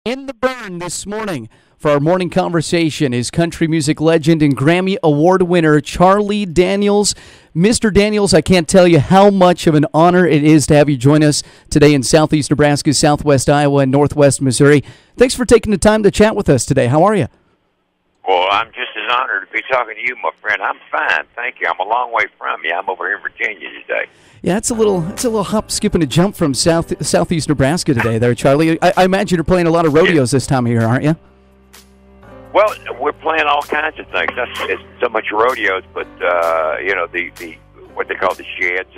In the burn this morning for our morning conversation is country music legend and Grammy Award winner Charlie Daniels. Mr. Daniels, I can't tell you how much of an honor it is to have you join us today in southeast Nebraska, southwest Iowa, and northwest Missouri. Thanks for taking the time to chat with us today. How are you? Well, I'm just as honored to be talking to you, my friend. I'm fine, thank you. I'm a long way from you. I'm over here in Virginia today. Yeah, it's a little hop, skip, and a jump from southeast Nebraska today there, Charlie. I imagine you're playing a lot of rodeos this time of year, aren't you? Well, we're playing all kinds of things. It's so much rodeos, but the what they call the sheds,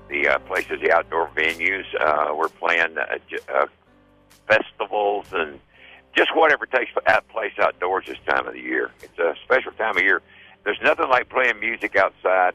the places, the outdoor venues. We're playing festivals and just whatever takes place outdoors this time of the year. It's a special time of year. There's nothing like playing music outside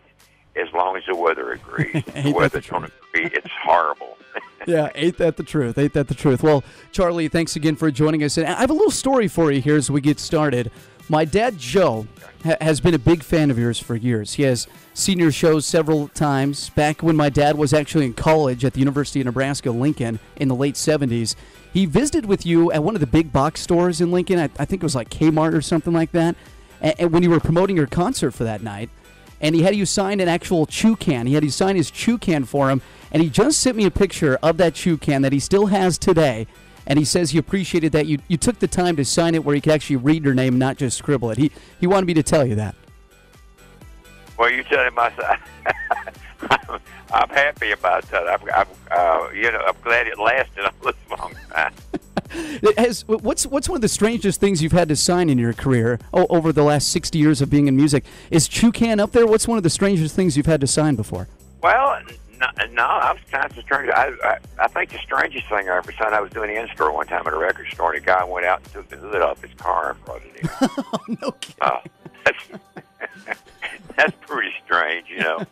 as long as the weather agrees. The weather's going to agree. It's horrible. Yeah, ain't that the truth? Ain't that the truth? Well, Charlie, thanks again for joining us. And I have a little story for you here as we get started. My dad, Joe, has been a big fan of yours for years. He has seen your shows several times. Back when my dad was actually in college at the University of Nebraska-Lincoln in the late 70s, he visited with you at one of the big box stores in Lincoln. I think it was like Kmart or something like that. And when you were promoting your concert for that night, and he had you sign an actual chew can. He had you sign his chew can for him, and he just sent me a picture of that chew can that he still has today, and he says he appreciated that you took the time to sign it where he could actually read your name, not just scribble it. He wanted me to tell you that. Well, you tell him I'm happy about that. I'm glad it lasted all this long time. What's one of the strangest things you've had to sign in your career over the last 60 years of being in music? Is chew can up there? What's one of the strangest things you've had to sign before? Well, no, I was kind of strange. I think the strangest thing I ever signed, I was doing an in-store one time at a record store, and a guy went out and took the hood off his car and brought it in. Oh, no kidding. That's pretty strange, you know.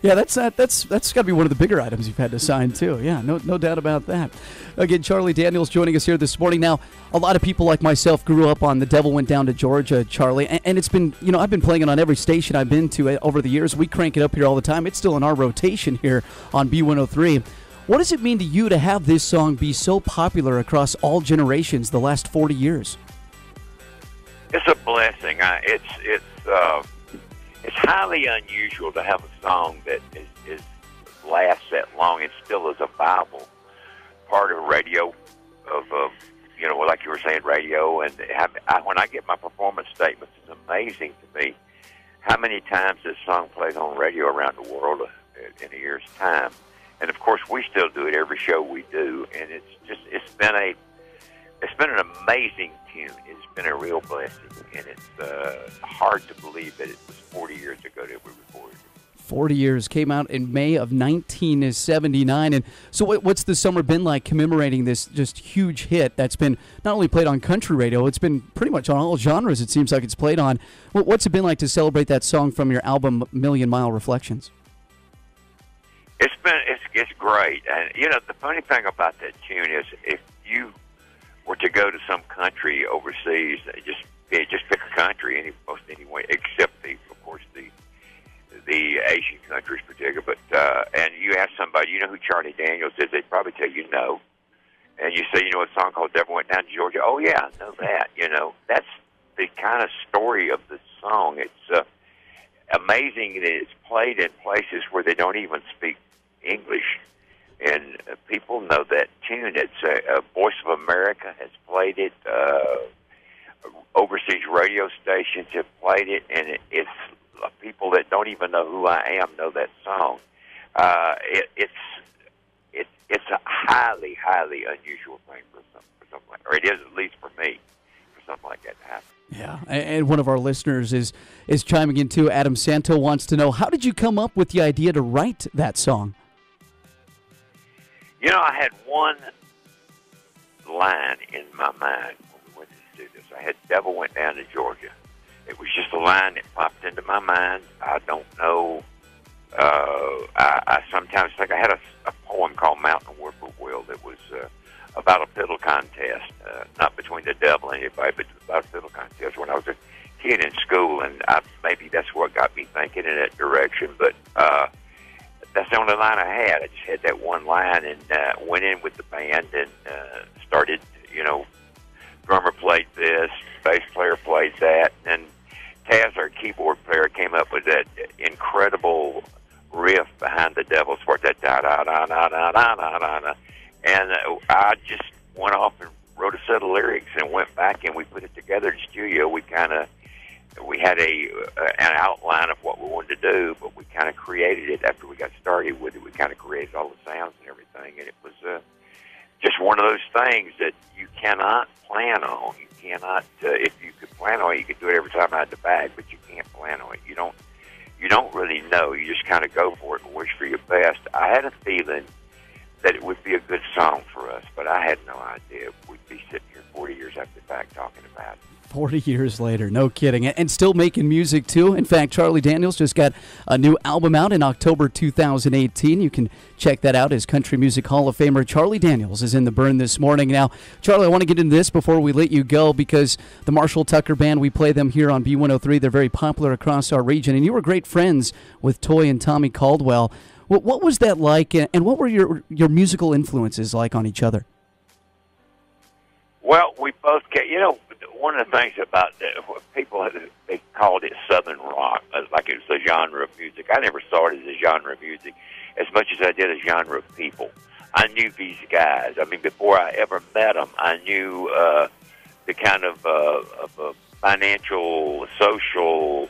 Yeah, that's got to be one of the bigger items you've had to sign too. Yeah, no doubt about that. Again, Charlie Daniels joining us here this morning. Now, a lot of people like myself grew up on The Devil Went Down to Georgia, Charlie, and it's been, I've been playing it on every station I've been to over the years. We crank it up here all the time. It's still in our rotation here on B103. What does it mean to you to have this song be so popular across all generations the last 40 years? It's a blessing. It's highly unusual to have a song that is lasts that long and still is a viable part of radio, like you were saying, radio. And when I get my performance statements, it's amazing to me how many times this song plays on radio around the world in a year's time. And of course, we still do it every show we do, and it's been an amazing tune. It's been a real blessing, and it's hard to believe that it was 40 years ago that we recorded it. 40 years, came out in May of 1979. And so what's the summer been like commemorating this just huge hit that's been not only played on country radio, it's been pretty much on all genres it seems like it's played on. What's it been like to celebrate that song from your album Million Mile Reflections? It's great. And, the funny thing about that tune is if you were to go to some country overseas, just pick a country, most anyway, except of course the Asian countries particular. But and you ask somebody, who Charlie Daniels is, they'd probably tell you no. And you say, a song called "Devil Went Down to Georgia." Oh yeah, I know that. That's the kind of story of the song. It's amazing that it's played in places where they don't even speak English. And people know that tune. It's Voice of America has played it. Overseas radio stations have played it, and it's people that don't even know who I am know that song. It's a highly, highly unusual thing for something like, or it is at least for me, for something like that to happen. Yeah, and one of our listeners is chiming in too. Adam Santo wants to know, how did you come up with the idea to write that song? I had one line in my mind when we went to do this. I had "Devil Went Down to Georgia." It was just a line that popped into my mind. I don't know. I sometimes think I had a poem called "Mountain Whippoorwill" that was about a fiddle contest, not between the devil and anybody, but about a fiddle contest when I was a kid in school, and maybe that's what got me thinking in that direction. But that's the only line I had. I just had that one line, and went in with the band and started, drummer played this, bass player played that, and Taz, our keyboard player, came up with that incredible riff behind the Devil's Part, that da da da da da da da da, and I just went off and wrote a set of lyrics and went back and we put it together in the studio. We had an outline of what we wanted to do, but we kind of created it after we got started with it. We kind of created all the sounds and everything, and it was just one of those things that you cannot plan on. You cannot, if you could plan on it, you could do it every time out of the bag, but you can't plan on it. You don't really know. You just kind of go for it and wish for your best. I had a feeling that it would be a good song for us, but I had no idea we'd be sitting here 40 years after the fact talking about it. 40 years later, no kidding. And still making music, too. In fact, Charlie Daniels just got a new album out in October 2018. You can check that out. As Country Music Hall of Famer Charlie Daniels is in the Burn this morning. Now, Charlie, I want to get into this before we let you go, because the Marshall Tucker Band, we play them here on B103. They're very popular across our region, and you were great friends with Toy and Tommy Caldwell. What was that like, and what were your musical influences like on each other? Well, we both get, one of the things about people, they called it Southern rock, like it was a genre of music. I never saw it as a genre of music as much as I did a genre of people. I knew these guys. I mean, before I ever met them, I knew the kind of financial, social,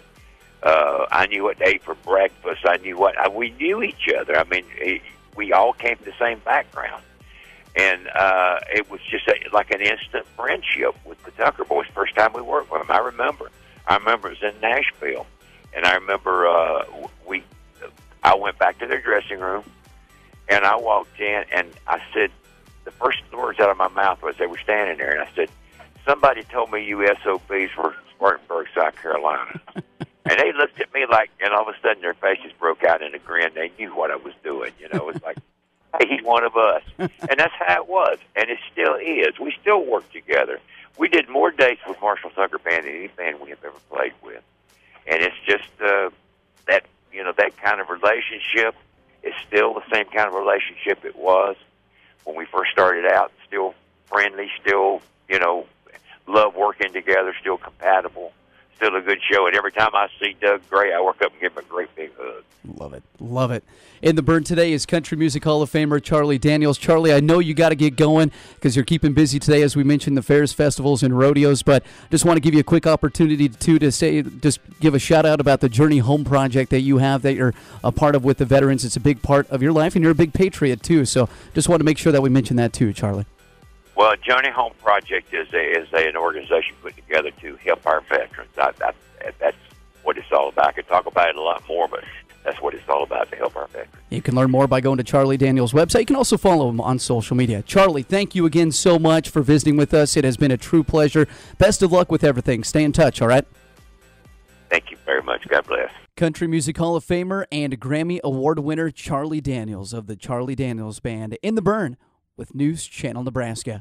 I knew what they ate for breakfast. I knew we knew each other. I mean, we all came from the same background. And it was just like an instant friendship with the Tucker Boys. First time we worked with them, I remember it was in Nashville, and I remember I went back to their dressing room, and I walked in, and I said, the first words out of my mouth was, they were standing there, and I said, somebody told me you SOBs were Spartanburg, South Carolina. And they looked at me like, and all of a sudden their faces broke out in a grin. They knew what I was doing. It was like, hey, he's one of us. And that's how it was, and it still is. We still work together. We did more dates with Marshall Tucker Band than any band we have ever played with. And it's just that kind of relationship is still the same kind of relationship it was when we first started out. Still friendly, still, love working together, still compatible. Still a good show, and every time I see Doug Gray, I work up and give him a great big hug. Love it. Love it. In the Burn today is Country Music Hall of Famer Charlie Daniels. Charlie, I know you got to get going because you're keeping busy today, as we mentioned, the fairs, festivals, and rodeos, but just want to give you a quick opportunity to say, just give a shout-out about the Journey Home project that you have, that you're a part of with the veterans. It's a big part of your life, and you're a big patriot, too, so just want to make sure that we mention that, too, Charlie. Well, Journey Home Project is an organization put together to help our veterans. That's what it's all about. I could talk about it a lot more, but that's what it's all about, to help our veterans. You can learn more by going to Charlie Daniels' website. You can also follow him on social media. Charlie, thank you again so much for visiting with us. It has been a true pleasure. Best of luck with everything. Stay in touch, all right? Thank you very much. God bless. Country Music Hall of Famer and Grammy Award winner Charlie Daniels of the Charlie Daniels Band in the Burn with News Channel Nebraska.